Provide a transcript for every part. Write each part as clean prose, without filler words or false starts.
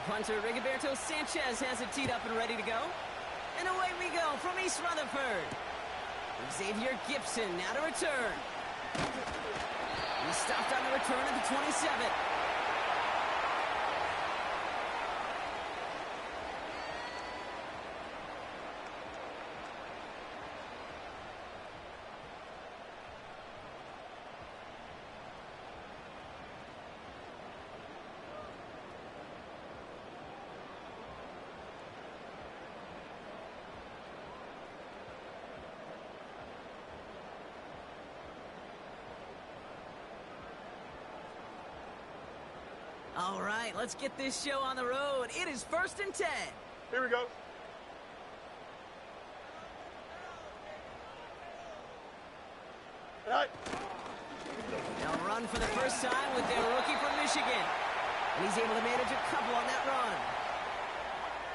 punter Rigoberto Sanchez has it teed up and ready to go. And away we go from East Rutherford. Xavier Gibson now to return. He stopped on the return at the 27. All right, let's get this show on the road. It is 1st and 10. Here we go. All right. They'll run for the first time with their rookie from Michigan. And he's able to manage a couple on that run.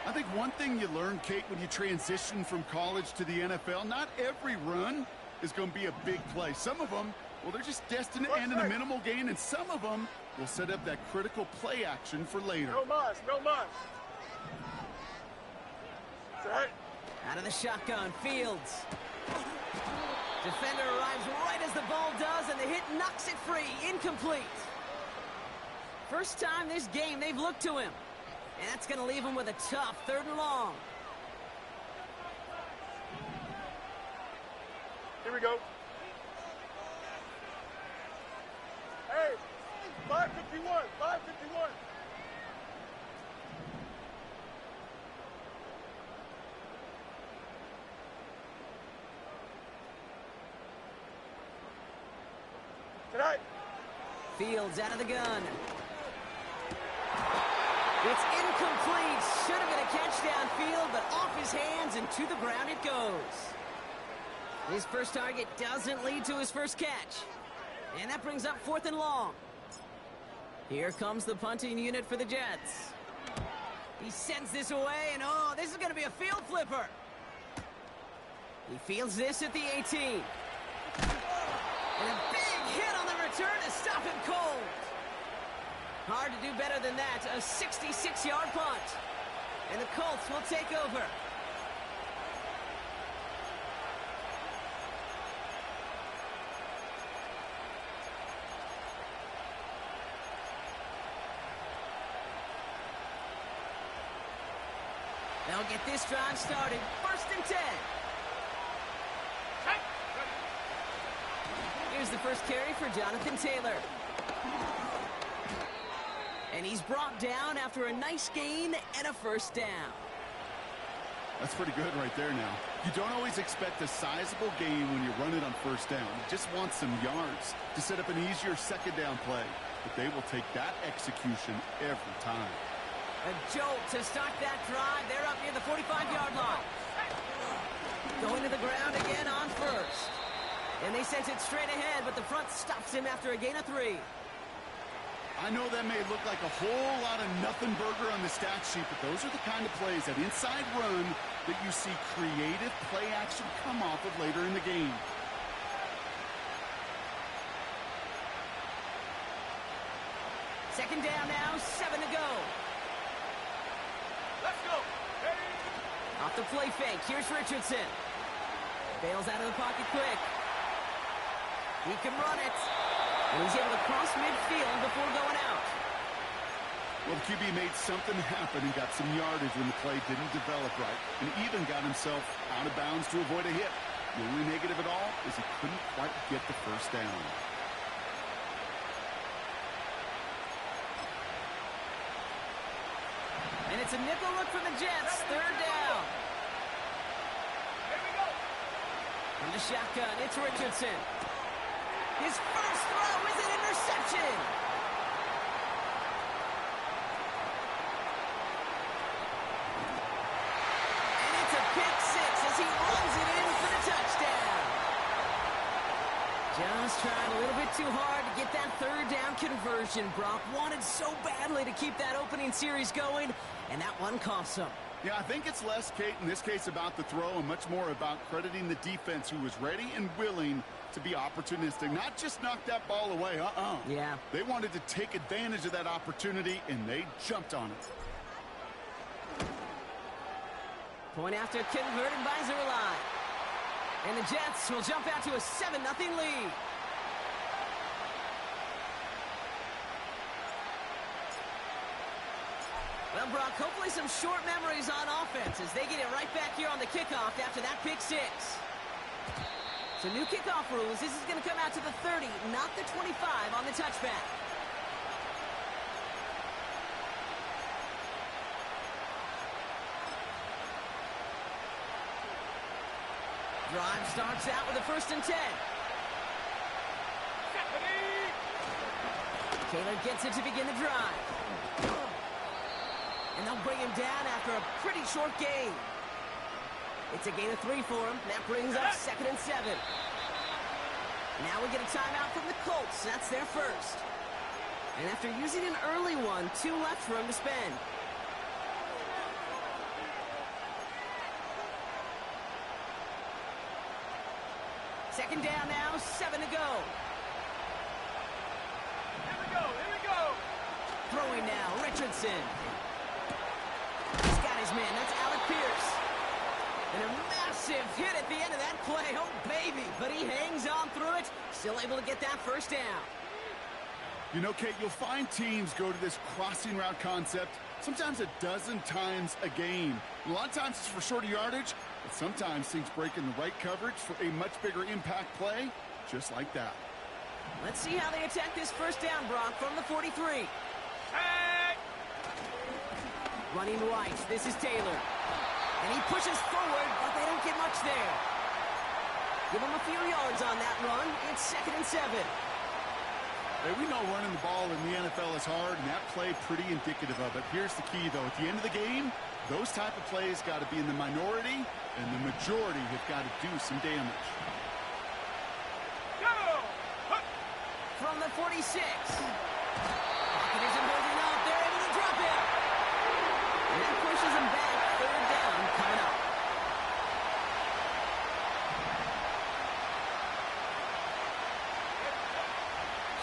I think one thing you learn, Kate, when you transition from college to the NFL, not every run is going to be a big play. Some of them, well, they're just destined to end in a minimal gain, and some of them will set up that critical play action for later. No mas, no mas. Set. Out of the shotgun, Fields. Defender arrives right as the ball does, and the hit knocks it free. Incomplete. First time this game they've looked to him. And that's going to leave him with a tough 3rd and long. Here we go. Hey, 551, 551. Tonight. Fields out of the gun. It's incomplete. Should have been a catch downfield, but off his hands and to the ground it goes. His first target doesn't lead to his first catch. And that brings up 4th and long. Here comes the punting unit for the Jets. He sends this away, and oh, this is going to be a field flipper. He fields this at the 18. And a big hit on the return to stop him cold. Hard to do better than that. A 66-yard punt. And the Colts will take over. They'll get this drive started. 1st and 10. Here's the first carry for Jonathan Taylor. And he's brought down after a nice gain and a first down. That's pretty good right there now. You don't always expect a sizable gain when you run it on first down. You just want some yards to set up an easier 2nd down play. But they will take that execution every time. A jolt to start that drive. They're up near the 45-yard line. Going to the ground again on first. And they sent it straight ahead, but the front stops him after a gain of 3. I know that may look like a whole lot of nothing burger on the stat sheet, but those are the kind of plays, that inside run, that you see creative play action come off of later in the game. Second down now, 7 to go. Let's go. Hey. Off the play fake, here's Richardson. Bails out of the pocket quick. He can run it. And he's able to cross midfield before going out. Well, the QB made something happen and got some yardage when the play didn't develop right, and even got himself out of bounds to avoid a hit. The only negative at all is he couldn't quite get the first down. And it's a nickel look for the Jets. 3rd down. Here we go. From the shotgun, it's Richardson. His first throw is an interception. And it's a pick 6 as he runs it in for the touchdown. Just tried a little bit too hard to get that 3rd down conversion. Brock wanted so badly to keep that opening series going, and that one cost him. Yeah, I think it's less, Kate, in this case about the throw and much more about crediting the defense who was ready and willing to be opportunistic. Not just knock that ball away, Yeah. They wanted to take advantage of that opportunity, and they jumped on it. Point after converted by Zerline. And the Jets will jump out to a 7-0 lead. Well, Brock, hopefully some short memories on offense as they get it right back here on the kickoff after that pick six. So new kickoff rules. This is going to come out to the 30, not the 25 on the touchback. Drive starts out with a 1st and 10. Taylor gets it to begin the drive. And they'll bring him down after a pretty short gain. It's a gain of 3 for him. That brings up 2nd and 7. Now we get a timeout from the Colts. That's their first. And after using an early one, 2 left for him to spend. Second down now, 7 to go. Here we go, here we go. Throwing now, Richardson. He's got his man, that's Alec Pierce. And a massive hit at the end of that play, oh baby. But he hangs on through it, still able to get that first down. You know, Kate, you'll find teams go to this crossing route concept sometimes a dozen times a game. A lot of times it's for shorter yardage, but sometimes things break in the right coverage for a much bigger impact play, just like that. Let's see how they attack this first down, Brock, from the 43. Hey! Running right, this is Taylor. And he pushes forward, but they don't get much there. Give him a few yards on that run. It's 2nd and 7. Hey, we know running the ball in the NFL is hard, and that play pretty indicative of it. Here's the key, though. At the end of the game, those type of plays got to be in the minority, and the majority have got to do some damage. Go! From the 46. Pocket isn't holding up. They're able to drop it. And that pushes him back. 3rd down coming up.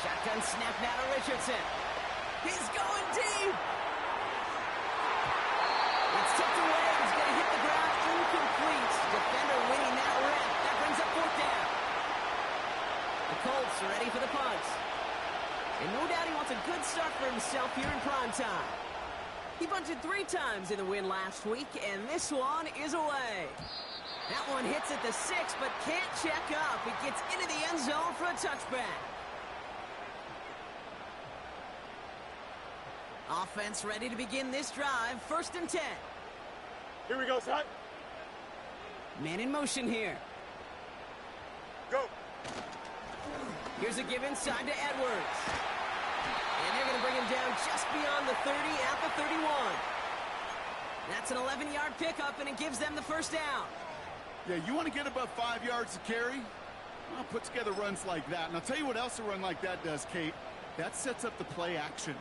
Shotgun snap now to Richardson. He's going deep. It's tipped away. He's going to hit the ground incomplete. Defender winning that rep. That brings up 4th down. The Colts are ready for the punt. And no doubt he wants a good start for himself here in prime time. He bunted 3 times in the win last week, and this one is away. That one hits at the 6, but can't check up. It gets into the end zone for a touchback. Offense ready to begin this drive. 1st and 10. Here we go, son. Man in motion here. Go. Here's a give inside to Edwards. And they're going to bring him down just beyond the 30 at the 31. That's an 11-yard pickup, and it gives them the first down. Yeah, you want to get above 5 yards to carry? Well, put together runs like that. And I'll tell you what else a run like that does, Kate. That sets up the play action.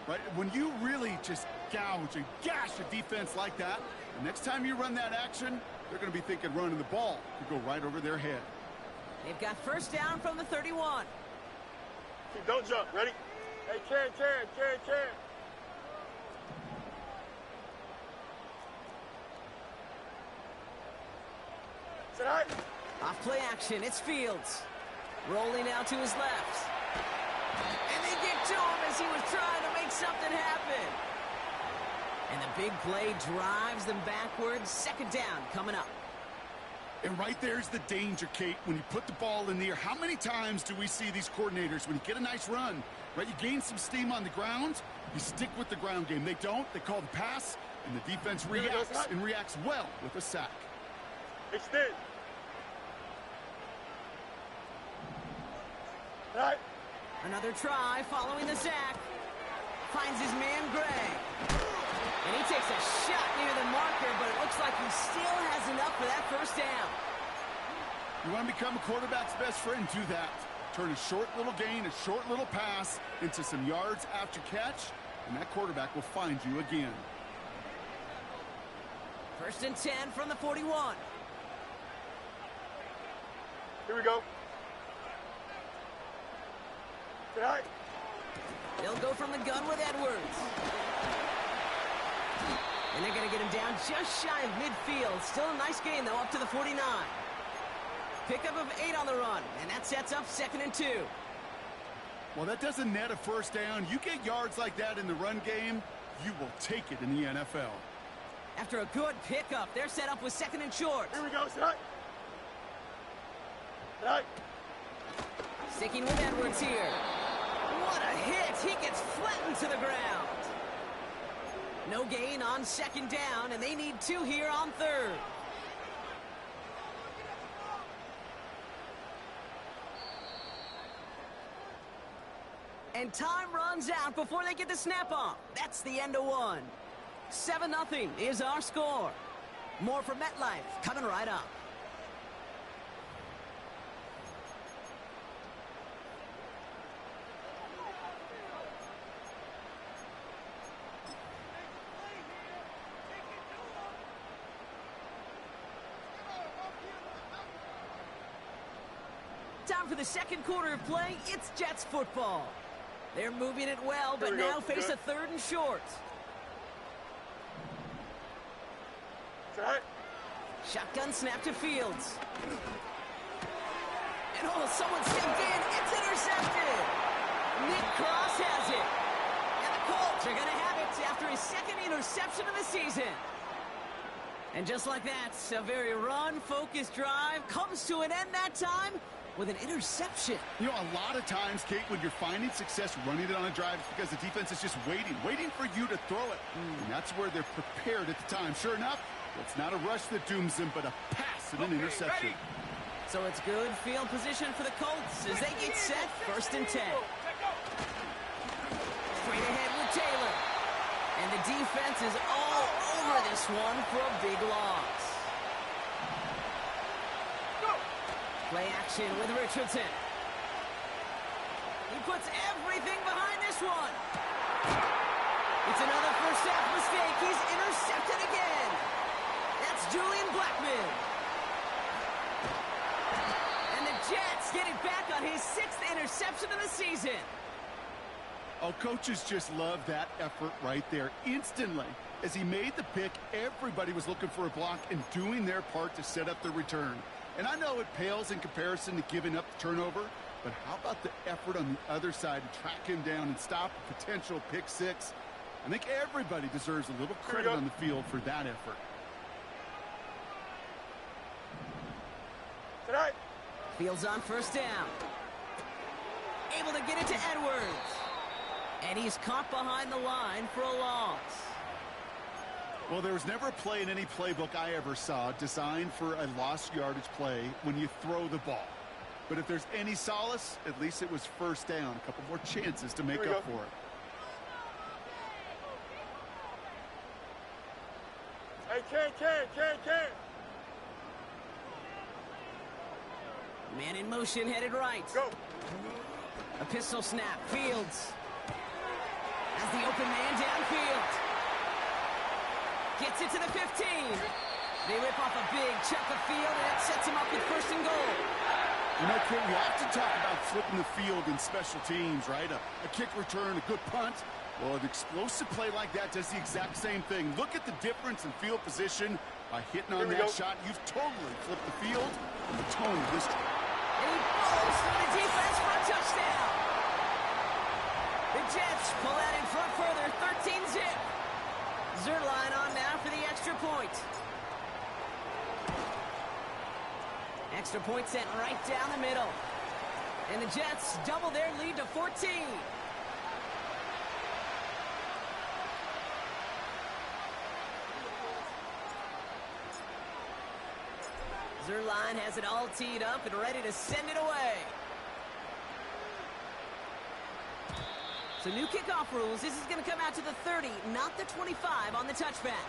Right? When you really just gouge and gash a defense like that, the next time you run that action, they're going to be thinking running the ball to go right over their head. They've got first down from the 31. Don't jump. Ready? Hey, Karen. Sit high. Off play action, it's Fields. Rolling out to his left. And they get to him as he was trying to make something happen. And the big play drives them backwards. 2nd down coming up. And right there's the danger, Kate, when you put the ball in the air. How many times do we see these coordinators, when you get a nice run, right, you gain some steam on the ground, you stick with the ground game. They don't. They call the pass, and the defense reacts, and reacts well with a sack. Extend. Right. Another try following the sack. Finds his man, Gray. And he takes a shot near the marker, but it looks like he still has enough for that first down. You want to become a quarterback's best friend? Do that. Turn a short little gain, a short little pass into some yards after catch, and that quarterback will find you again. 1st and 10 from the 41. Here we go. Sit high. They'll go from the gun with Edwards. And they're going to get him down just shy of midfield. Still a nice gain, though, up to the 49. Pickup of 8 on the run, and that sets up 2nd and 2. Well, that doesn't net a first down. You get yards like that in the run game, you will take it in the NFL. After a good pickup, they're set up with 2nd and short. Here we go, set. Set. Sticking with Edwards here. What a hit! He gets flattened to the ground. No gain on 2nd down, and they need 2 here on 3rd. And time runs out before they get the snap off. That's the end of 1. 7-0 is our score. More from MetLife coming right up. Time for the 2nd quarter of play. It's Jets football. They're moving it well, but now face a 3rd and short. Set. Shotgun snap to Fields. And someone stepped in. It's intercepted. Nick Cross has it. And the Colts are going to have it after his 2nd interception of the season. And just like that, a very run-focused drive comes to an end that time with an interception. You know, a lot of times, Kate, when you're finding success running it on a drive, it's because the defense is just waiting for you to throw it. And that's where they're prepared at the time. Sure enough, it's not a rush that dooms them, but a pass and an interception. So it's good field position for the Colts as they get set 1st and 10. Straight ahead with Taylor. And the defense is all over this one for a big loss. Play action with Richardson. He puts everything behind this one. It's another first half mistake. He's intercepted again. That's Julian Blackman. And the Jets get it back on his 6th interception of the season. Oh, coaches just love that effort right there. Instantly, as he made the pick, everybody was looking for a block and doing their part to set up the return. And I know it pales in comparison to giving up the turnover, but how about the effort on the other side to track him down and stop a potential pick 6? I think everybody deserves a little credit on the field for that effort. Tonight. Fields on 1st down. Able to get it to Edwards. And he's caught behind the line for a loss. Well, there was never a play in any playbook I ever saw designed for a lost yardage play when you throw the ball. But if there's any solace, at least it was 1st down. A couple more chances to make up for it. Hey, Ken. Man in motion headed right. Go. A pistol snap. Fields. As the open man downfield. Gets it to the 15. They rip off a big chunk of field, and it sets him up with 1st and goal. You know, Kate, we have to talk about flipping the field in special teams, right? A kick return, a good punt. Well, an explosive play like that does the exact same thing. Look at the difference in field position by hitting on that shot. You've totally flipped the field and the tone of this. And he blows through the defense for a touchdown. The Jets pull out in front further, 13-zip. Zerline on now for the extra point. Extra point sent right down the middle. And the Jets double their lead to 14. Zerline has it all teed up and ready to send it away. So new kickoff rules. This is going to come out to the 30, not the 25 on the touchback.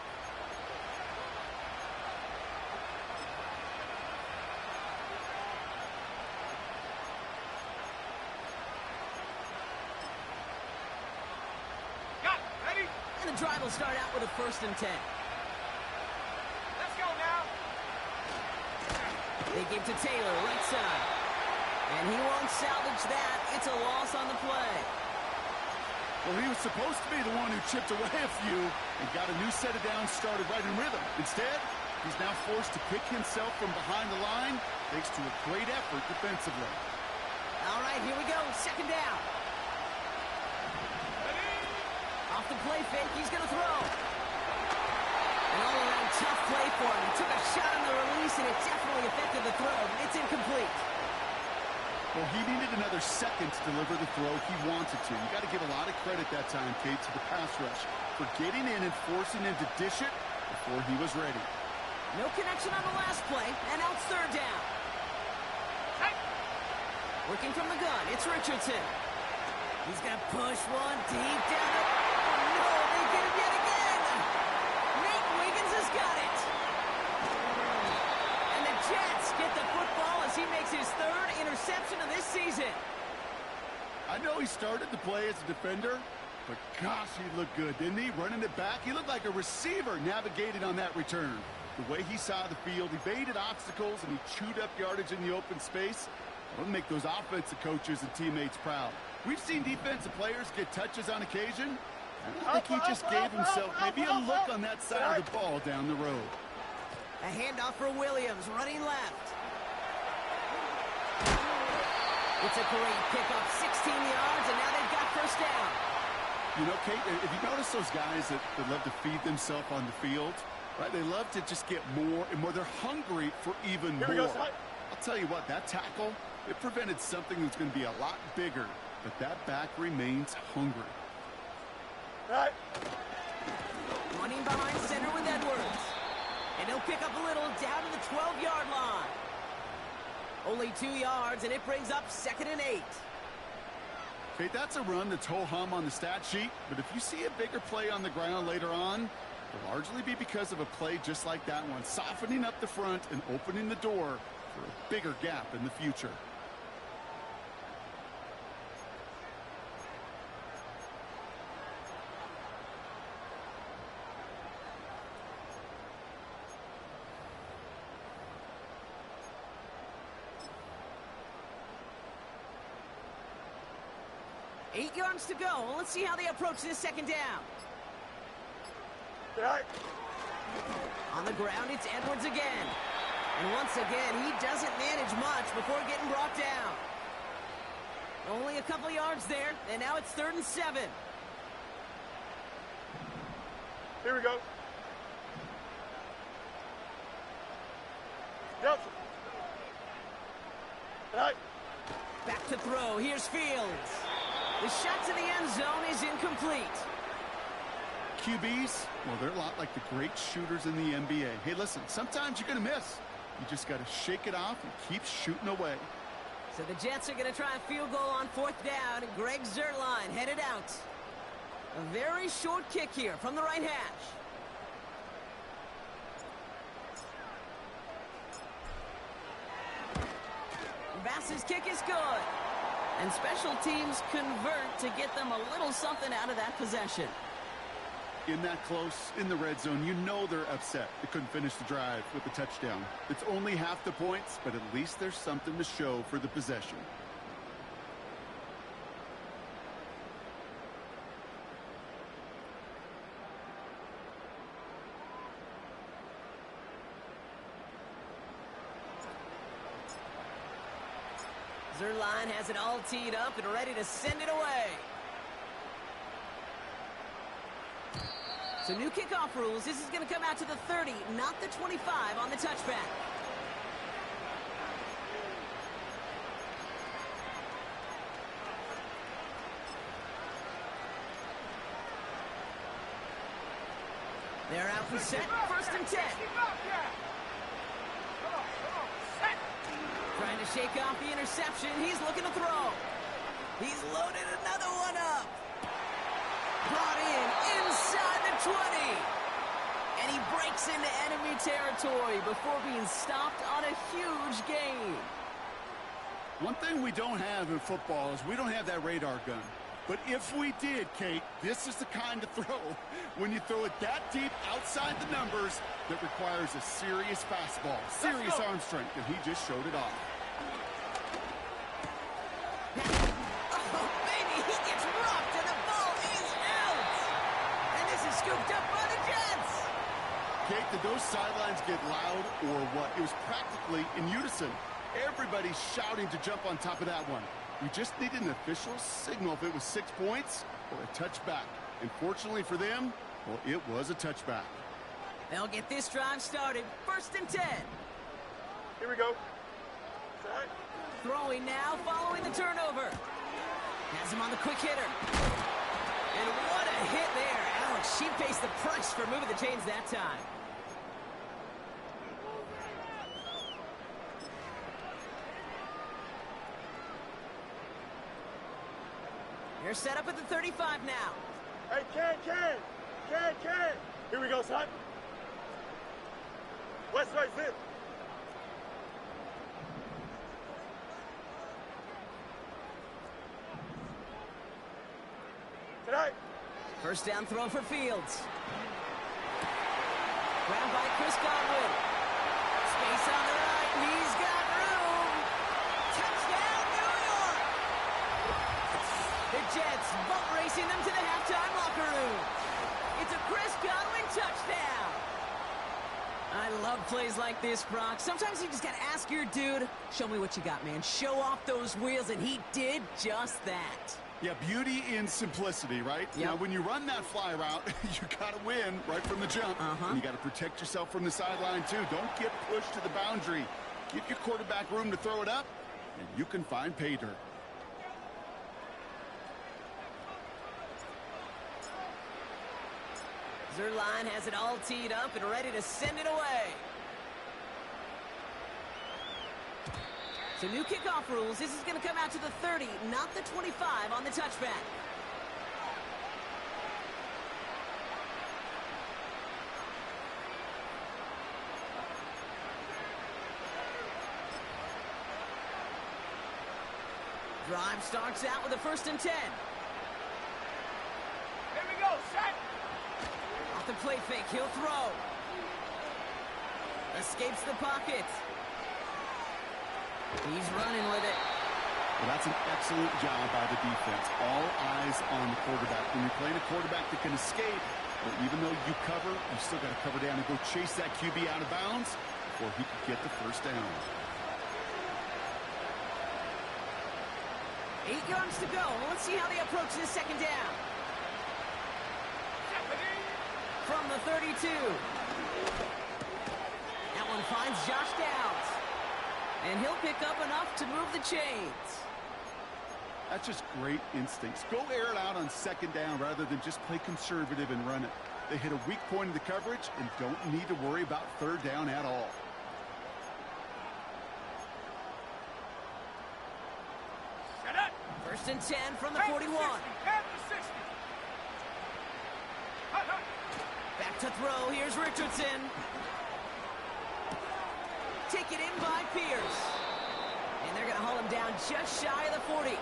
Ready? And the drive will start out with a 1st and 10. Let's go now. They give to Taylor, right side. And he won't salvage that. It's a loss on the play. Well, he was supposed to be the one who chipped away a few and got a new set of downs started right in rhythm. Instead, he's now forced to pick himself from behind the line thanks to a great effort defensively. All right, here we go. Second down. Off the play fake, he's going to throw. An all-around tough play for him. He took a shot on the release, and it definitely affected the throw. It's incomplete. Well, he needed another second to deliver the throw he wanted to. You got to give a lot of credit that time, Kate, to the pass rush for getting in and forcing him to dish it before he was ready. No connection on the last play, and now it's third down. Working from the gun, it's Richardson. He's going to push one deep down. Oh, no, they get him yet again. Nate Wiggins has got it. And the Jets get the football as he makes his third interception of this season. I know he started the play as a defender, but gosh, he looked good, didn't he? Running it back, he looked like a receiver navigating on that return. The way he saw the field, he evaded obstacles, and he chewed up yardage in the open space. It'll make those offensive coaches and teammates proud. We've seen defensive players get touches on occasion. I think he just gave himself maybe a look on that side of the ball down the road. A handoff for Williams, running left. It's a great pickup, 16 yards, and now they've got first down. You know, Kate, if you notice those guys that love to feed themselves on the field, right? They love to just get more and more. They're hungry for even more. I'll tell you what, that tackle, it prevented something that's going to be a lot bigger, but that back remains hungry. Right. Running behind center with Edwards. And he'll pick up a little down to the 12-yard line. Only 2 yards, and it brings up 2nd and 8. Okay, that's a run that's ho-hum on the stat sheet, but if you see a bigger play on the ground later on, it'll largely be because of a play just like that one, softening up the front and opening the door for a bigger gap in the future. Eight yards to go. Let's see how they approach this second down. Right. On the ground, it's Edwards again. And once again, he doesn't manage much before getting brought down. Only a couple yards there, and now it's 3rd and 7. Here we go. Yep. Right. Back to throw. Here's Fields. The shot to the end zone is incomplete. QBs, well, they're a lot like the great shooters in the NBA. Hey, listen, sometimes you're going to miss. You just got to shake it off and keep shooting away. So the Jets are going to try a field goal on 4th down, and Greg Zuerlein headed out. A very short kick here from the right hash. Bass's kick is good. And special teams convert to get them a little something out of that possession. In that close, in the red zone, you know they're upset. They couldn't finish the drive with the touchdown. It's only half the points, but at least there's something to show for the possession. Zuerlein has it all teed up and ready to send it away. So new kickoff rules. This is going to come out to the 30, not the 25 on the touchback. They're out and set. 1st and 10. Trying to shake off the interception. He's looking to throw. He's loaded another one up. Brought in inside the 20. And he breaks into enemy territory before being stopped on a huge gain. One thing we don't have in football is we don't have that radar gun. But if we did, Kate, this is the kind of throw, when you throw it that deep outside the numbers, that requires a serious fastball, serious arm strength, and he just showed it off. Oh, baby, he gets rocked, and the ball is Did those sidelines get loud or what? It was practically in unison. Everybody's shouting to jump on top of that one. We just needed an official signal if it was 6 points or a touchback. And fortunately for them, well, it was a touchback. They'll get this drive started. 1st and 10. Here we go. Set. Throwing now, following the turnover. Has him on the quick hitter. And what a hit there. Alex, she pays the price for moving the chains that time. They're set up at the 35 now. Hey, Ken. Here we go, son. West side's in. Tonight. 1st down throw for Fields. Ground by Chris Godwin. Space on the right. He's got room. Touchdown, New York. The Jets boat racing them to the halftime locker room. It's a Chris Godwin touchdown. I love plays like this, Brock. Sometimes you just got to ask your dude, show me what you got, man. Show off those wheels, and he did just that. Yeah, beauty in simplicity, right? Yep. Now, when you run that fly route, you got to win right from the jump. And you got to protect yourself from the sideline, too. Don't get pushed to the boundary. Give your quarterback room to throw it up, and you can find pay dirt. Zerline has it all teed up and ready to send it away. So new kickoff rules. This is going to come out to the 30, not the 25 on the touchback. Drive starts out with a 1st and 10. Here we go, set. Off the play fake, he'll throw. Escapes the pocket. He's running with it. Well, that's an excellent job by the defense. All eyes on the quarterback. When you're playing a quarterback that can escape, but even though you cover, you still got to cover down and go chase that QB out of bounds before he could get the 1st down. 8 yards to go. Well, let's see how they approach this 2nd down. From the 32. That one finds Josh Downs. And he'll pick up enough to move the chains. That's just great instincts. Go air it out on 2nd down rather than just play conservative and run it. They hit a weak point in the coverage and don't need to worry about 3rd down at all. Set up. 1st and 10 from the 41. Back to throw. Here's Richardson. Taken in by Pierce. And they're going to haul him down just shy of the 40.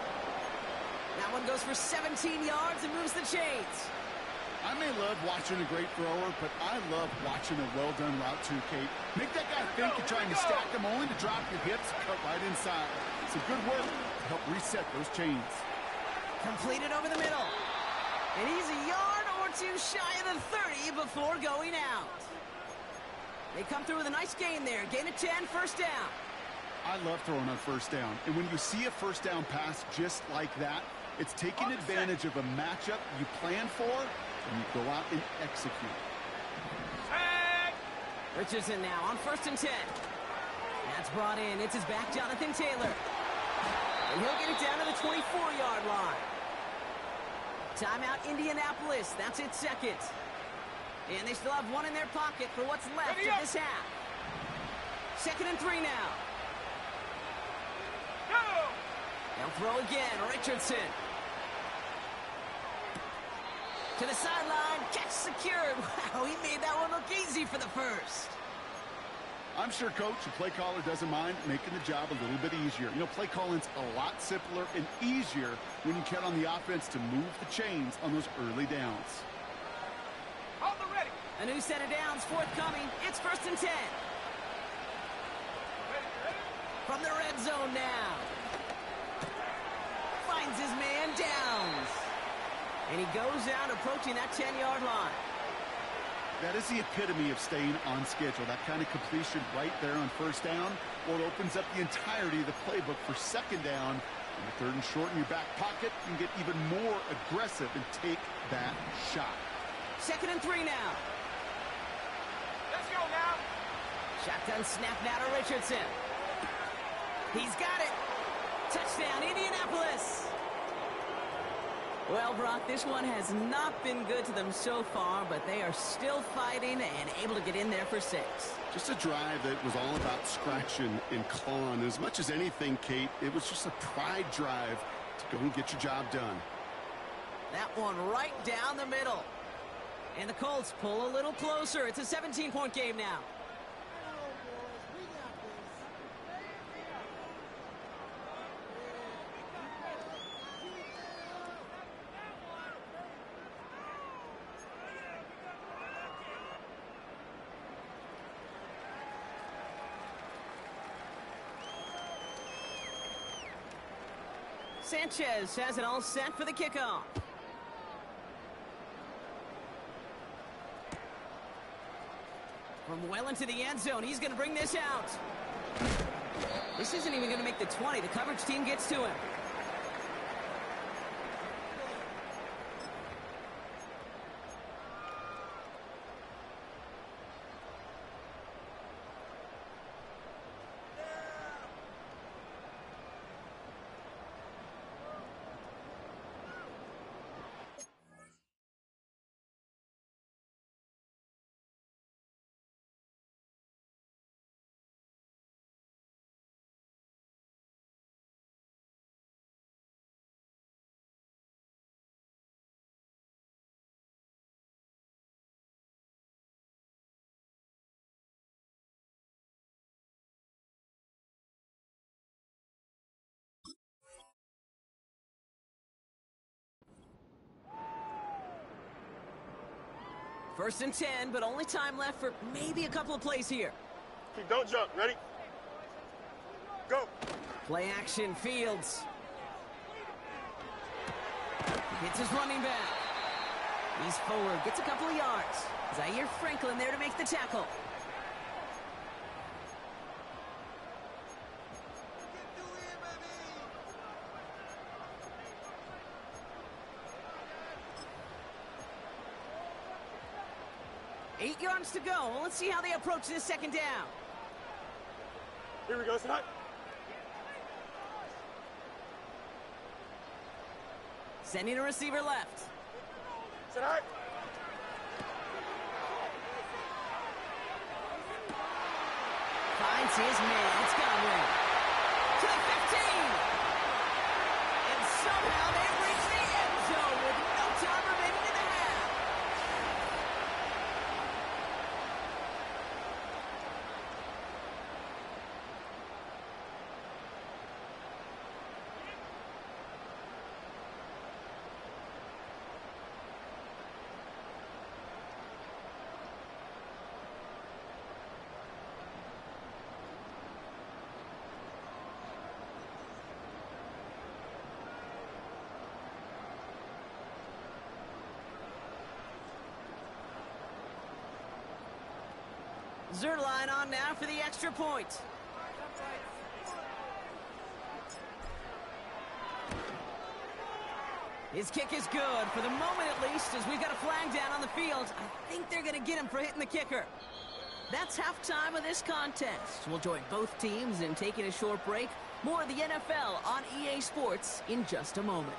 That one goes for 17 yards and moves the chains. I may love watching a great thrower, but I love watching a well-done route too, Kate. Make that guy think you're trying to stack them only to drop your hips, cut right inside. Some good work to help reset those chains. Completed over the middle. And he's a yard or two shy of the 30 before going out. They come through with a nice gain there. Gain of 10, 1st down. I love throwing on 1st down. And when you see a 1st down pass just like that, it's taking advantage of a matchup you plan for, and you go out and execute. Richardson now on 1st and 10. That's brought in. It's his back, Jonathan Taylor. And he'll get it down to the 24-yard line. Timeout, Indianapolis. That's its 2nd. And they still have one in their pocket for what's left of this half. 2nd and 3 now. They'll throw again. Richardson. To the sideline. Catch secured. Wow, he made that one look easy for the 1st. I'm sure coach, the play caller, doesn't mind making the job a little bit easier. You know, play calling's a lot simpler and easier when you count on the offense to move the chains on those early downs. Hold the ready. A new set of downs forthcoming. It's 1st and 10. From the red zone now. Finds his man Downs. And he goes out approaching that 10-yard line. That is the epitome of staying on schedule. That kind of completion right there on first down, well, it opens up the entirety of the playbook for second down. In the third and short in your back pocket, you can get even more aggressive and take that shot. 2nd and 3 now. Let's go now. Shotgun snap now to Richardson. He's got it. Touchdown, Indianapolis. Well, Brock, this one has not been good to them so far, but they are still fighting and able to get in there for 6. Just a drive that was all about scratching and clawing. As much as anything, Kate, it was just a pride drive to go and get your job done. That one right down the middle. And the Colts pull a little closer. It's a 17-point game now. Sanchez has it all set for the kickoff. From well into the end zone, he's going to bring this out. This isn't even going to make the 20. The coverage team gets to him. First and 10, but only time left for maybe a couple of plays here. Don't jump. Ready? Go. Play action, Fields. Gets his running back. He's forward, gets a couple of yards. Zaire Franklin there to make the tackle. Eight yards to go. Well, let's see how they approach this second down. Here we go, Scott. Sending a receiver left. Sit high. Finds his man. It's Godwin. To the 15. And somehow they reach the end zone with no time remaining in the half. Zerline on now for the extra point. His kick is good, for the moment at least, as we've got a flag down on the field. I think they're going to get him for hitting the kicker. That's halftime of this contest. We'll join both teams in taking a short break. More of the NFL on EA Sports in just a moment.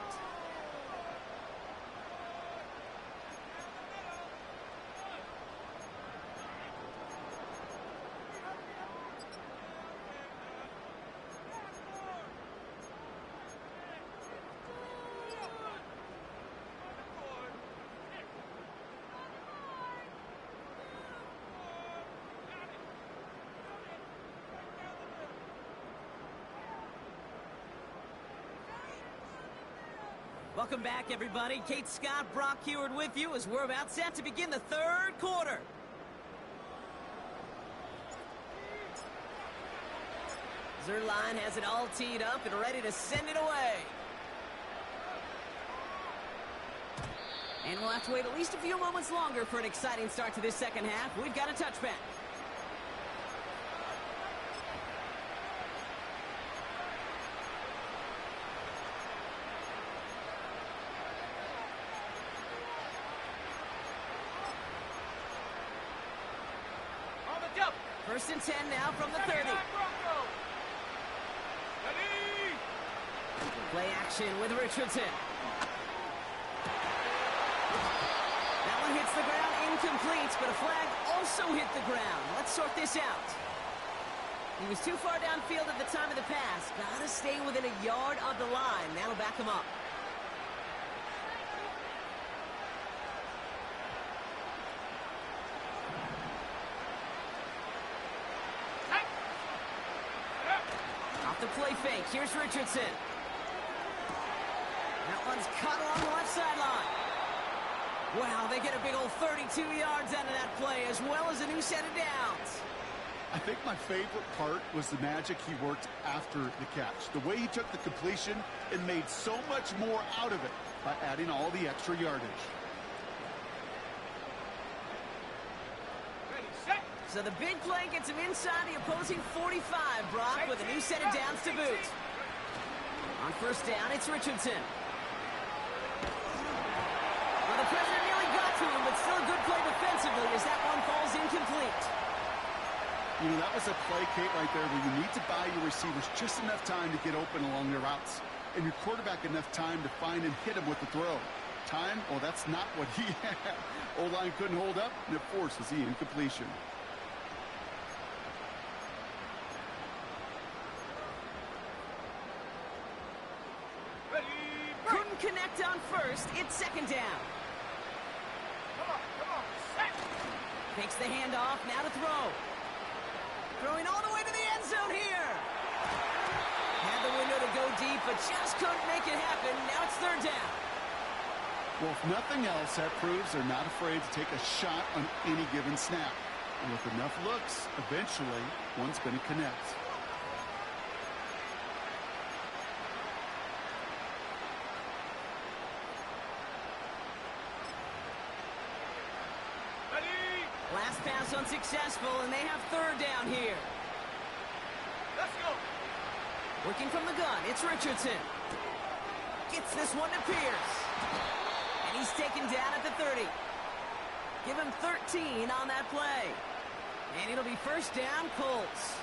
Welcome back, everybody. Kate Scott, Brock Heward with you as we're about set to begin the third quarter. Zerline has it all teed up and ready to send it away. And we'll have to wait at least a few moments longer for an exciting start to this second half. We've got a touchback. First and 10 now from the 30. Play action with Richardson. That one hits the ground, incomplete, but a flag also hit the ground. Let's sort this out. He was too far downfield at the time of the pass. Gotta stay within a yard of the line. That'll back him up. The play fake. Here's Richardson. That one's cut along the left sideline. Wow, they get a big old 32 yards out of that play, as well as a new set of downs. I think my favorite part was the magic he worked after the catch. The way he took the completion and made so much more out of it by adding all the extra yardage. So the big play gets him inside the opposing 45, Brock, with a new set of downs to boot. On first down, it's Richardson. Well, the pressure nearly got to him, but still a good play defensively as that one falls incomplete. You know, that was a play, Kate, right there where you need to buy your receivers just enough time to get open along their routes, and your quarterback enough time to find and hit him with the throw. Time? Well, that's not what he had. O-line couldn't hold up, and it forces the incompletion. Connect on first, it's second down. Come on, set. Takes the handoff, now to throw. Throwing all the way to the end zone here. Had the window to go deep, but just couldn't make it happen. Now it's third down. Well, if nothing else, that proves they're not afraid to take a shot on any given snap. And with enough looks, eventually, one's going to connect. Last pass unsuccessful, and they have third down here. Let's go. Working from the gun, it's Richardson. Gets this one to Pierce. And he's taken down at the 30. Give him 13 on that play. And it'll be first down, Colts.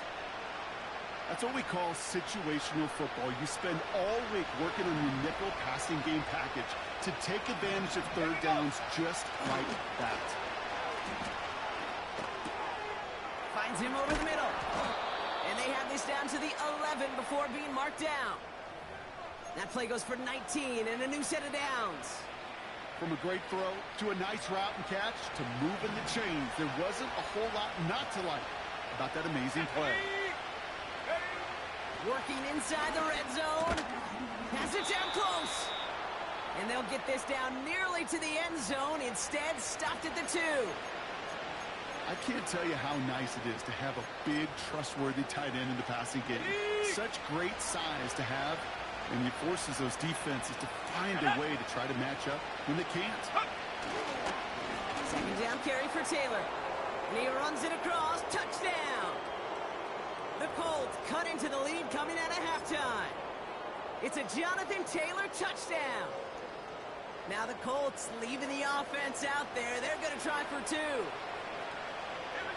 That's what we call situational football. You spend all week working on your nickel passing game package to take advantage of third downs just like that. Finds him over the middle. And they have this down to the 11 before being marked down. That play goes for 19 and a new set of downs. From a great throw to a nice route and catch to moving the chains, there wasn't a whole lot not to like about that amazing play. Working inside the red zone. Has it down close. And they'll get this down nearly to the end zone. Instead, stopped at the 2. I can't tell you how nice it is to have a big, trustworthy tight end in the passing game. Such great size to have, and it forces those defenses to find a way to try to match up when they can't. Second down carry for Taylor. And he runs it across. Touchdown! The Colts cut into the lead coming out of halftime. It's a Jonathan Taylor touchdown. Now the Colts leaving the offense out there. They're going to try for 2. Here we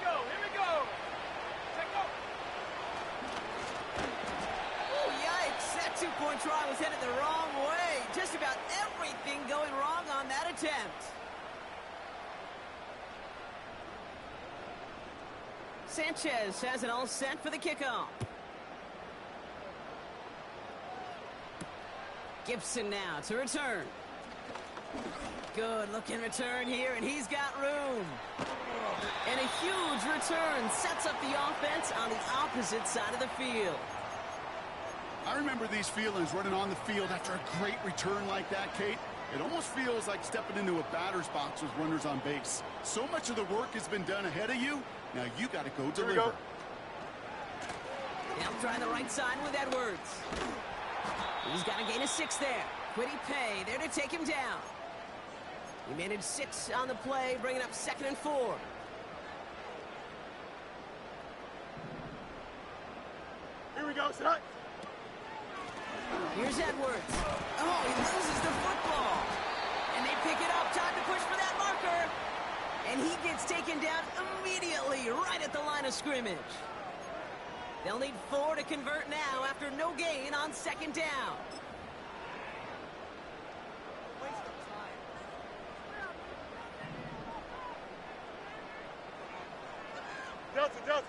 go. Check go. Oh, yikes. That two-point try was headed the wrong way. Just about everything going wrong on that attempt. Sanchez has it all set for the kickoff. Gibson now to return. Good looking return here, and he's got room. And a huge return sets up the offense on the opposite side of the field. I remember these feelings running on the field after a great return like that, Kate. It almost feels like stepping into a batter's box with runners on base. So much of the work has been done ahead of you. Now you got to go deliver. Now try the right side with Edwards. He's got to gain a 6 there. Quiddy Pay there to take him down. He managed 6 on the play, bringing up 2nd and 4. Here we go, son. Here's Edwards. Oh, he loses the football. And they pick it up. Time to push for that marker. And he gets taken down immediately, right at the line of scrimmage. They'll need 4 to convert now after no gain on 2nd down. Delta.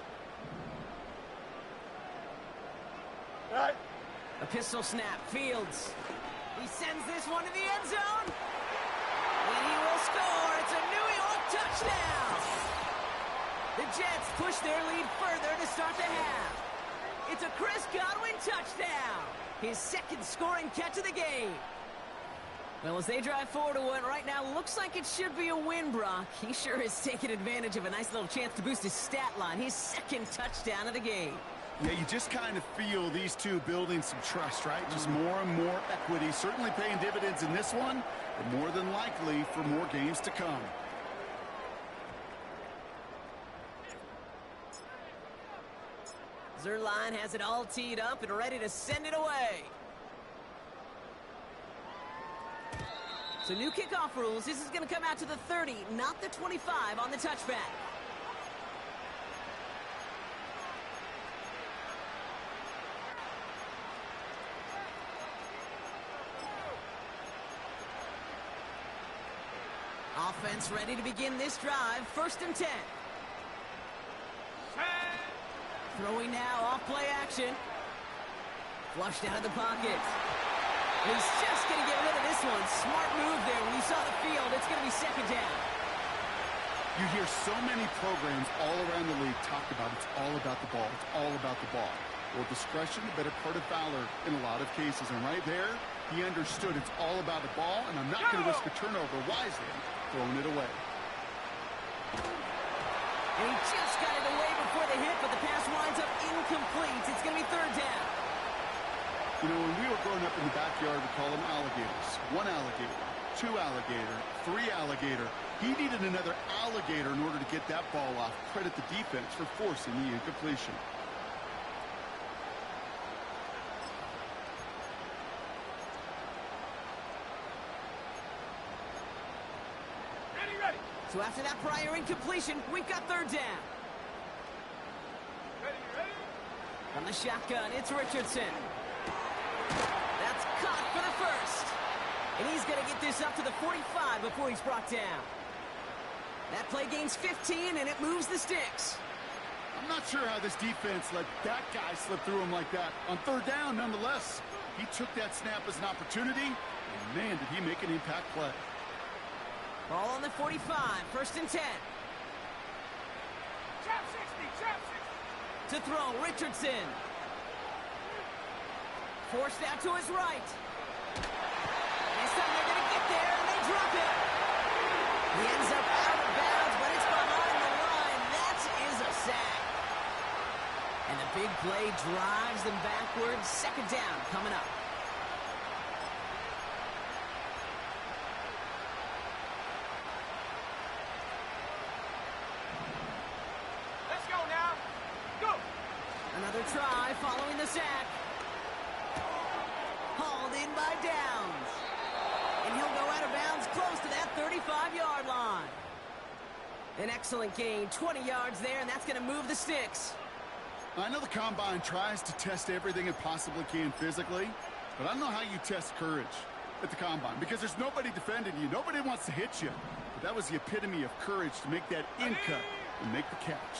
All right. A pistol snap. Fields. He sends this one to the end zone. And he will score. It's a New York touchdown. The Jets push their lead further to start the half. It's a Chris Godwin touchdown. His 2nd scoring catch of the game. Well, as they drive forward to one right now, looks like it should be a win, Brock. He sure has taken advantage of a nice little chance to boost his stat line. His 2nd touchdown of the game. Yeah, you just kind of feel these two building some trust, right? Just more and more equity. Certainly paying dividends in this one, but more than likely for more games to come. Zerline has it all teed up and ready to send it away. So new kickoff rules. This is going to come out to the 30, not the 25 on the touchback. Offense ready to begin this drive. 1st and 10. Throwing now off play action. Flushed out of the pocket. He's just going to get rid of this one. Smart move there. When you saw the field, it's going to be 2nd down. You hear so many programs all around the league talk about it's all about the ball. It's all about the ball. Well, discretion, the better part of valor in a lot of cases. And right there, he understood it's all about the ball, and I'm not going to risk a turnover wisely, throwing it away. And he just got it away before the hit, but the pass winds up incomplete. It's going to be 3rd down. You know, when we were growing up in the backyard, we call them alligators. 1 alligator, 2 alligator, 3 alligator. He needed another alligator in order to get that ball off. Credit the defense for forcing the incompletion. Ready. So after that prior incompletion, we've got 3rd down. Ready. From the shotgun, it's Richardson. That's caught for the 1st. And he's going to get this up to the 45 before he's brought down. That play gains 15, and it moves the sticks. I'm not sure how this defense let that guy slip through him like that. On 3rd down, nonetheless, he took that snap as an opportunity, and man, did he make an impact play. Ball on the 45, 1st and 10. Trap 60. To throw, Richardson. Forced out to his right. This time they're going to get there, and they drop it. He ends up out of bounds, but it's behind the line. That is a sack. And the big play drives them backwards. 2nd down coming up. Let's go now. Go. Another try following the sack. Hauled in by Downs. And he'll go out of bounds close to that 35-yard line. An excellent gain, 20 yards there, and that's going to move the sticks. I know the Combine tries to test everything it possibly can physically, but I don't know how you test courage at the Combine because there's nobody defending you. Nobody wants to hit you. But that was the epitome of courage to make that in cut and make the catch.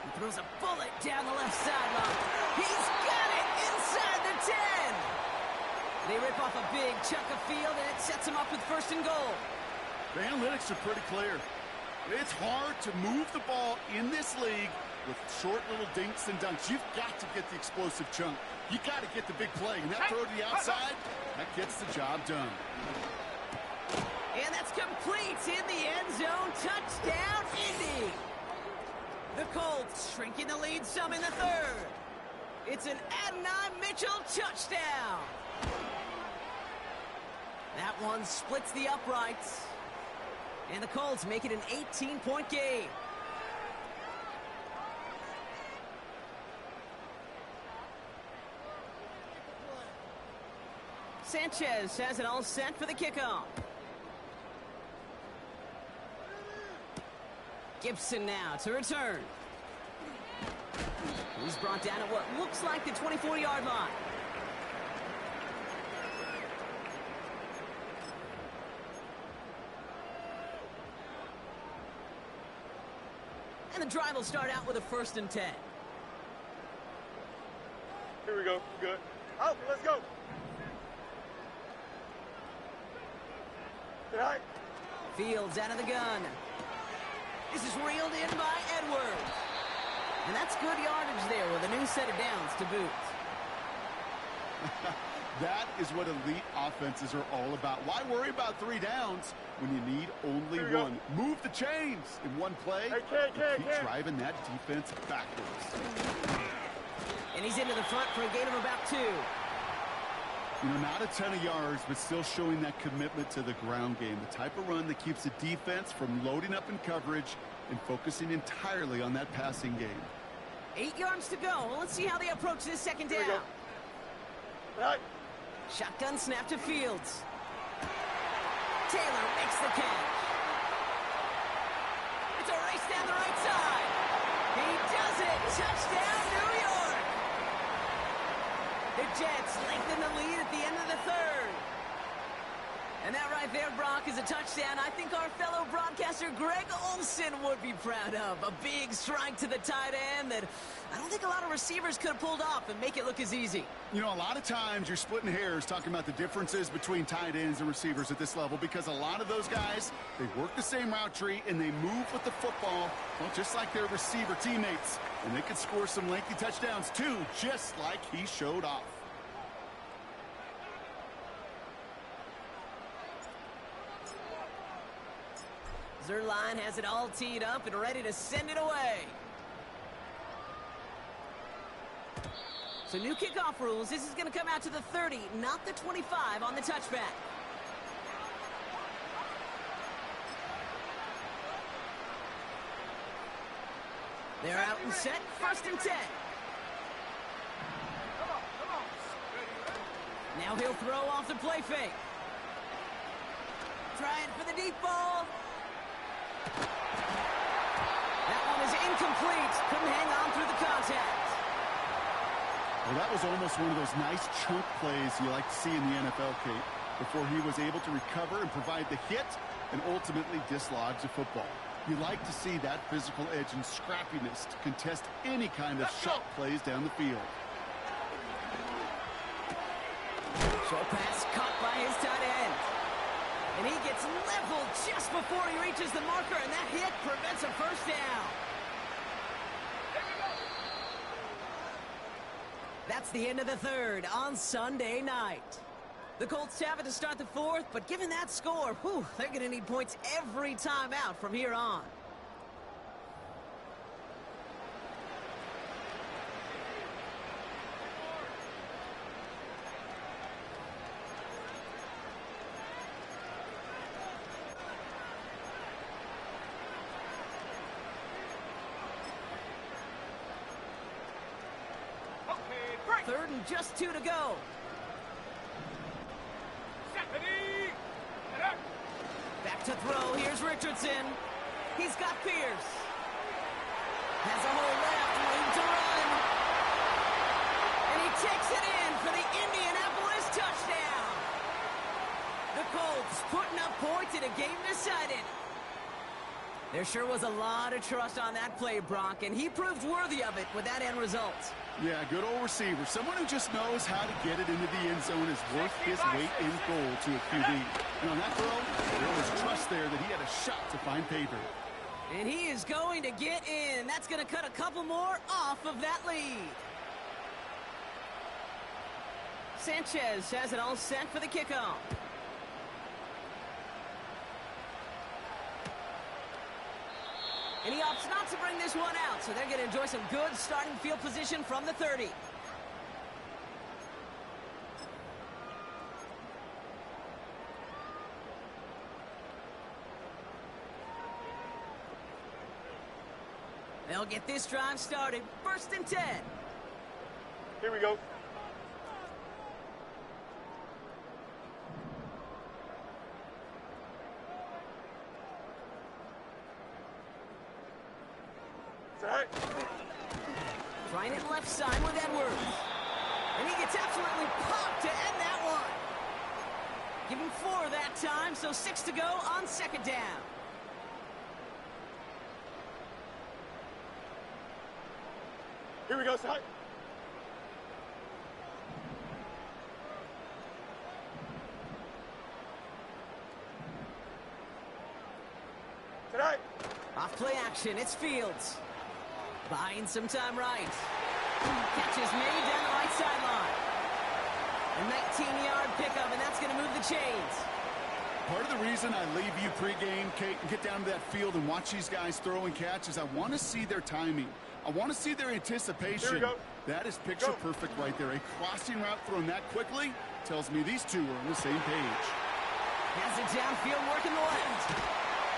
He throws a bullet down the left sideline. He's got it inside the 10. They rip off a big chunk of field, and it sets him up with 1st and goal. The analytics are pretty clear. It's hard to move the ball in this league with short little dinks and dunks. You've got to get the explosive chunk. You got to get the big play. And that throw to the outside, that gets the job done. And that's complete in the end zone. Touchdown, Indy. The Colts shrinking the lead some in the 3rd. It's an Adonai Mitchell touchdown. Now That one splits the uprights. And the Colts make it an 18-point game. Sanchez has it all set for the kickoff. Gibson now to return. He's brought down at what looks like the 24-yard line. And the drive will start out with a 1st and 10. Here we go. Good. Out. Let's go. Get high. Fields out of the gun. This is reeled in by Edwards. And that's good yardage there with a new set of downs to boot. That is what elite offenses are all about. Why worry about 3 downs when you need only one? Move the chains in one play. Keep driving that defense backwards. And he's into the front for a gain of about 2. You know, not a ton of yards, but still showing that commitment to the ground game. The type of run that keeps the defense from loading up in coverage and focusing entirely on that passing game. 8 yards to go. Well, let's see how they approach this 2nd down. Right. Shotgun snap to Fields. Taylor makes the catch. It's a race down the right side. He does it. Touchdown, New York. The Jets lengthen the lead at the end of the 3rd. And that right there, Brock, is a touchdown I think our fellow broadcaster Greg Olsen would be proud of. A big strike to the tight end that I don't think a lot of receivers could have pulled off and make it look as easy. You know, a lot of times you're splitting hairs talking about the differences between tight ends and receivers at this level because a lot of those guys, they work the same route tree and they move with the football, well, just like their receiver teammates. And they could score some lengthy touchdowns too, just like he showed off. Zerline has it all teed up and ready to send it away. So new kickoff rules. This is going to come out to the 30, not the 25 on the touchback. They're out and set. 1st and 10. Now he'll throw off the play fake. Trying for the deep ball. That one is incomplete. Couldn't hang on through the contact. Well, that was almost one of those nice chunk plays you like to see in the NFL, Kate, before he was able to recover and provide the hit and ultimately dislodge the football. You like to see that physical edge and scrappiness to contest any kind of shot plays down the field. Short pass caught by his tight end. And he gets leveled just before he reaches the marker, and that hit prevents a 1st down. That's the end of the 3rd on Sunday night. The Colts have it to start the 4th, but given that score, they're going to need points every time out from here on. Third and just 2 to go. Back to throw. Here's Richardson. He's got Pierce. Has a hole left. Room to run. And he takes it in for the Indianapolis touchdown. The Colts putting up points in a game decided. There sure was a lot of trust on that play, Brock, and he proved worthy of it with that end result. Yeah, good old receiver. Someone who just knows how to get it into the end zone is worth his weight in gold to a QB. And on that throw, there was trust there that he had a shot to find pay dirt. And he is going to get in. That's going to cut a couple more off of that lead. Sanchez has it all set for the kickoff. And he opts not to bring this one out, so they're going to enjoy some good starting field position from the 30. They'll get this drive started. 1st and 10. Here we go. It's all right. Trying it left side with Edwards. And he gets absolutely popped to end that one. Give him 4 that time, so 6 to go on 2nd down. Here we go, side. Tonight. Off play action, it's Fields. Buying some time right. Catch is made down the right sideline. A 19-yard pickup, and that's going to move the chains. Part of the reason I leave you pregame, Kate, and get down to that field and watch these guys throw and catch is I want to see their timing. I want to see their anticipation. Here we go. That is picture perfect right there. A crossing route thrown that quickly tells me these two are on the same page. Has it downfield working the left.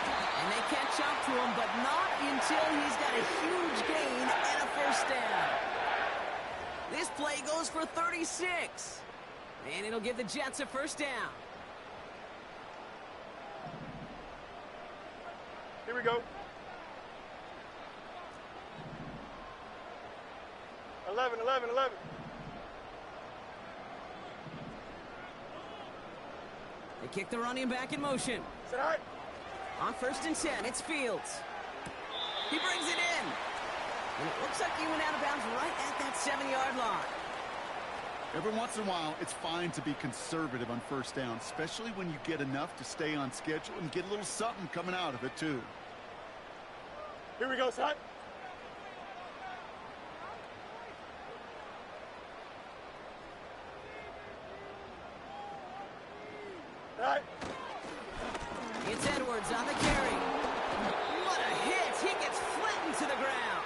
And they catch up to him, but not until he's got a huge gain and a 1st down. This play goes for 36. And it'll give the Jets a 1st down. Here we go. 11. They kick the running back in motion. It's all right. On 1st and 10, it's Fields. He brings it in. And it looks like he went out of bounds right at that 7-yard line. Every once in a while, it's fine to be conservative on 1st down, especially when you get enough to stay on schedule and get a little something coming out of it, too. Here we go, side. All right. It's Edwards on the carry. What a hit. He gets flattened to the ground.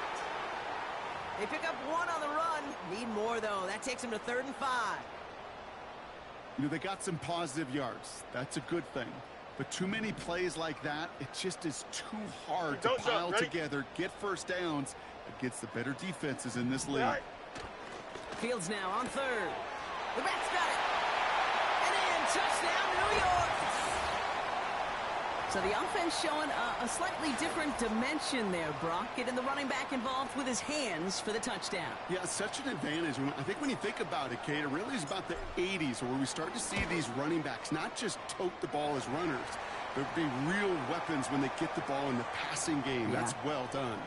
They pick up 1 on the run. Need more, though. That takes him to 3rd and 5. You know, they got some positive yards. That's a good thing. But too many plays like that, it just is too hard to pile together, get 1st downs against the better defenses in this league. Right. Fields now on 3rd. The back's got it. And in, touchdown, New York. So the offense showing a slightly different dimension there, Brock. Getting the running back involved with his hands for the touchdout. Yeah, such an advantage. I think when you think about it, Kate, it really is about the 80s where we start to see these running backs not just tote the ball as runners, but be real weapons when they get the ball in the passing game. Yeah. That's well done.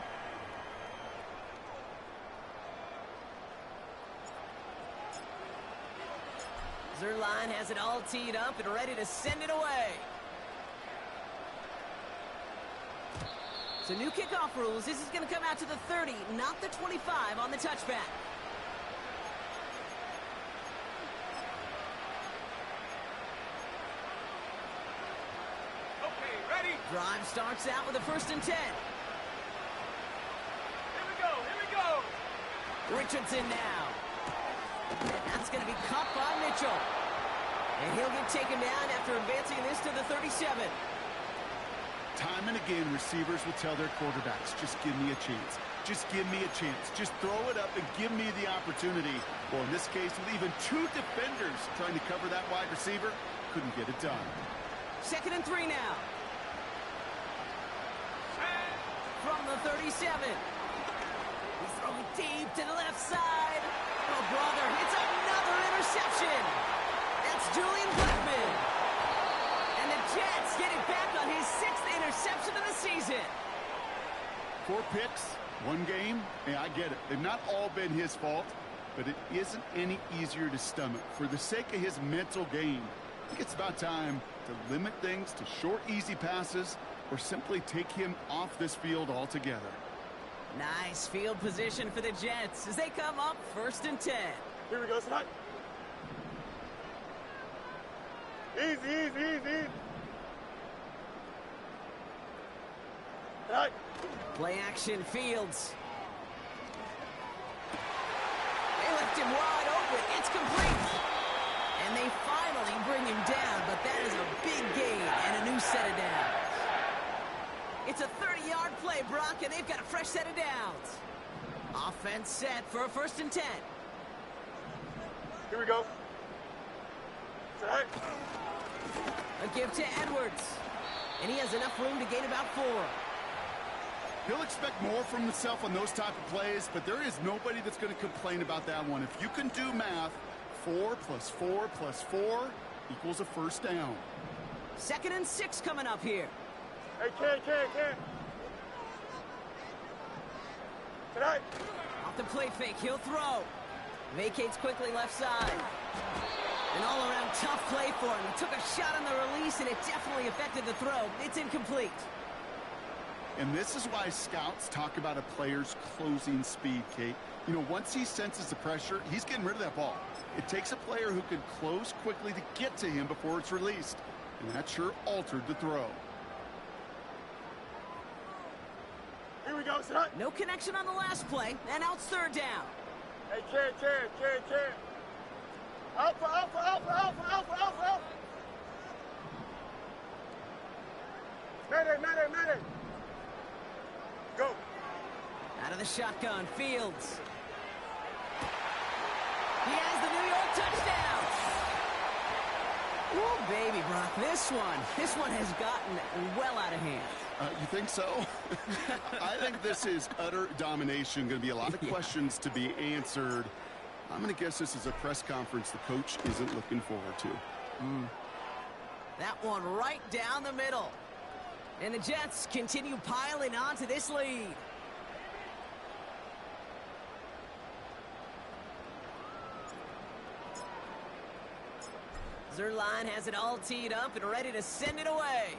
Zerline has it all teed up and ready to send it away. So new kickoff rules. This is going to come out to the 30, not the 25 on the touchback. Okay, ready. Drive starts out with a 1st and 10. Here we go. Richardson now. And that's going to be caught by Mitchell. And he'll get taken down after advancing this to the 37. Time and again, receivers will tell their quarterbacks, just give me a chance. Just give me a chance. Just throw it up and give me the opportunity. Well, in this case, with even 2 defenders trying to cover that wide receiver, couldn't get it done. 2nd and 3 now. From the 37. He's throwing deep to the left side. Oh, brother, it's another interception. That's Julian Blackman. And the Jets get it back on his 6th interception of the season. 4 picks, 1 game. Yeah, I get it. They've not all been his fault, but it isn't any easier to stomach. For the sake of his mental game, I think it's about time to limit things to short, easy passes or simply take him off this field altogether. Nice field position for the Jets as they come up 1st and 10. Here we go, Snot. Easy. Right. Play action, Fields. They left him wide open. It's complete. And they finally bring him down, but that is a big gain and a new set of downs. It's a 30-yard play play, Brock, and they've got a fresh set of downs. Offense set for a 1st and 10. Here we go. Set. A give to Edwards. And he has enough room to gain about 4. He'll expect more from himself on those type of plays, but there is nobody that's going to complain about that one. If you can do math, 4 plus 4 plus 4 equals a 1st down. 2nd and 6 coming up here. Hey, Ken. Tonight. Off the play fake, he'll throw. Vacates quickly left side. An all-around tough play for him. He took a shot on the release, and it definitely affected the throw. It's incomplete. And this is why scouts talk about a player's closing speed, Kate. You know, once he senses the pressure, he's getting rid of that ball. It takes a player who can close quickly to get to him before it's released. And that sure altered the throw. Here we go, son. No connection on the last play, and out 3rd down. Hey, Ken. Alpha. Mayday. Go. Out of the shotgun, Fields. He has the New York touchdown. Oh, baby, Brock, this one has gotten well out of hand. You think so? I think this is utter domination. Going to be a lot of questions to be answered. I'm going to guess this is a press conference the coach isn't looking forward to. That one right down the middle. And the Jets continue piling on to this lead. Zerline has it all teed up and ready to send it away.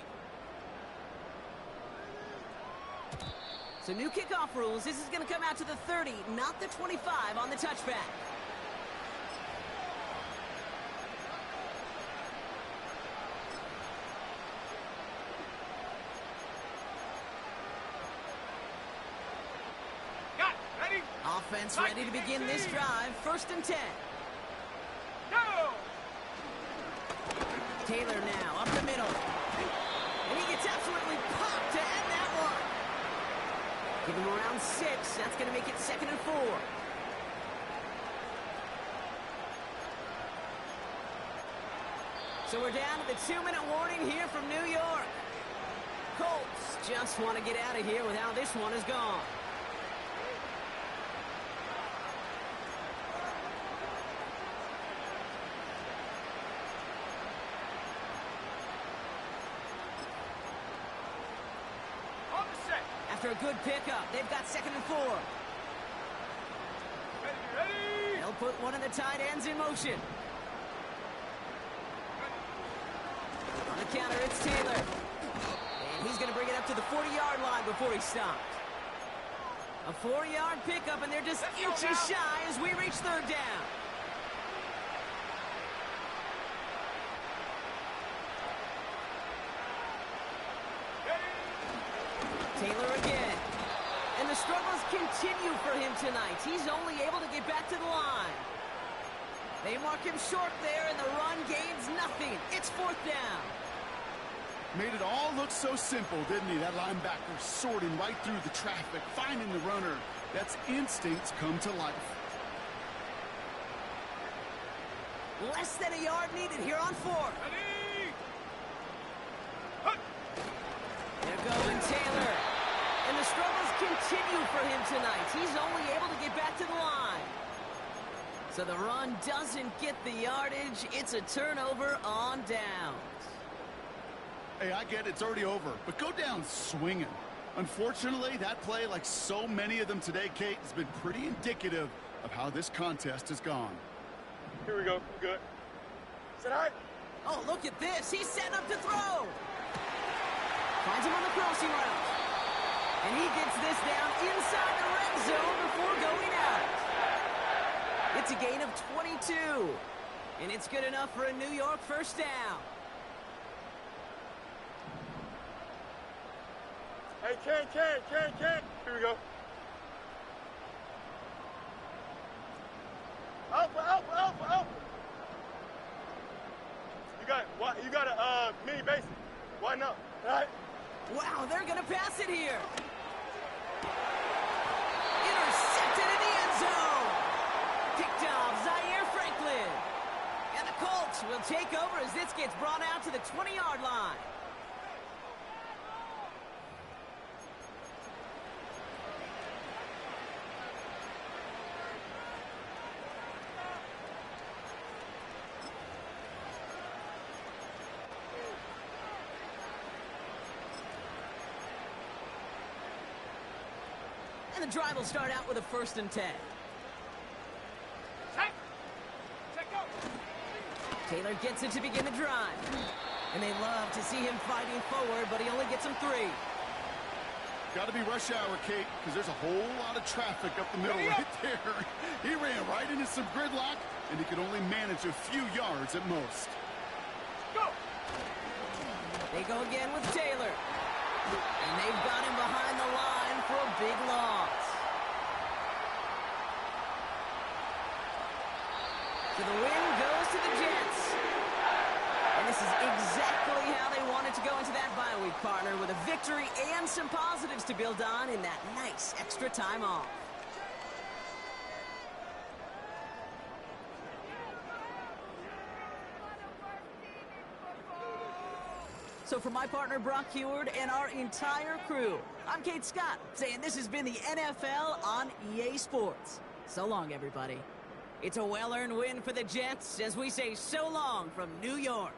So new kickoff rules. This is going to come out to the 30, not the 25 on the touchback. Offense ready to begin this drive. 1st and 10. Go! Taylor now up the middle. And he gets absolutely popped to end that one. Give him around 6. That's going to make it 2nd and 4. So we're down to the 2-minute warning here from New York. Colts just want to get out of here with how this one is gone. After a good pickup, they've got 2nd and 4. Ready. They'll put one of the tight ends in motion. On the counter, it's Taylor. And he's going to bring it up to the 40-yard line before he stops. A 4-yard pickup, and they're just inches shy as we reach 3rd down. Taylor again. And the struggles continue for him tonight. He's only able to get back to the line. They mark him short there, and the run gains nothing. It's 4th down. Made it all look so simple, didn't he? That linebacker sorting right through the traffic, finding the runner. That's instincts come to life. Less than a yard needed here on 4th. They're going Taylor. And the struggles continue for him tonight. He's only able to get back to the line. So the run doesn't get the yardage. It's a turnover on downs. Hey, I get it. It's already over. But go down swinging. Unfortunately, that play, like so many of them today, Kate, has been pretty indicative of how this contest has gone. Here we go. Good. Set high. Oh, look at this. He's setting up to throw. Finds him on the crossing route. And he gets this down inside the red zone before going out. It's a gain of 22. And it's good enough for a New York 1st down. Hey, Ken. Here we go. Alpha. You got a mini basic. Why not? All right. Wow, they're going to pass it here. Intercepted in the end zone. Picked off Zaire Franklin. And the Colts will take over as this gets brought out to the 20-yard line. And the drive will start out with a 1st and 10. Taylor gets it to begin the drive. And they love to see him fighting forward, but he only gets them 3. Got to be rush hour, Kate, because there's a whole lot of traffic up the middle right there. He ran right into some gridlock, and he could only manage a few yards at most. Go! They go again with Taylor. And they've got him behind the line for a big loss. So the win goes to the Jets. And this is exactly how they wanted to go into that bye week, partner, with a victory and some positives to build on in that nice extra time off. So for my partner, Brock Heward, and our entire crew, I'm Kate Scott, saying this has been the NFL on EA Sports. So long, everybody. It's a well-earned win for the Jets as we say so long from New York.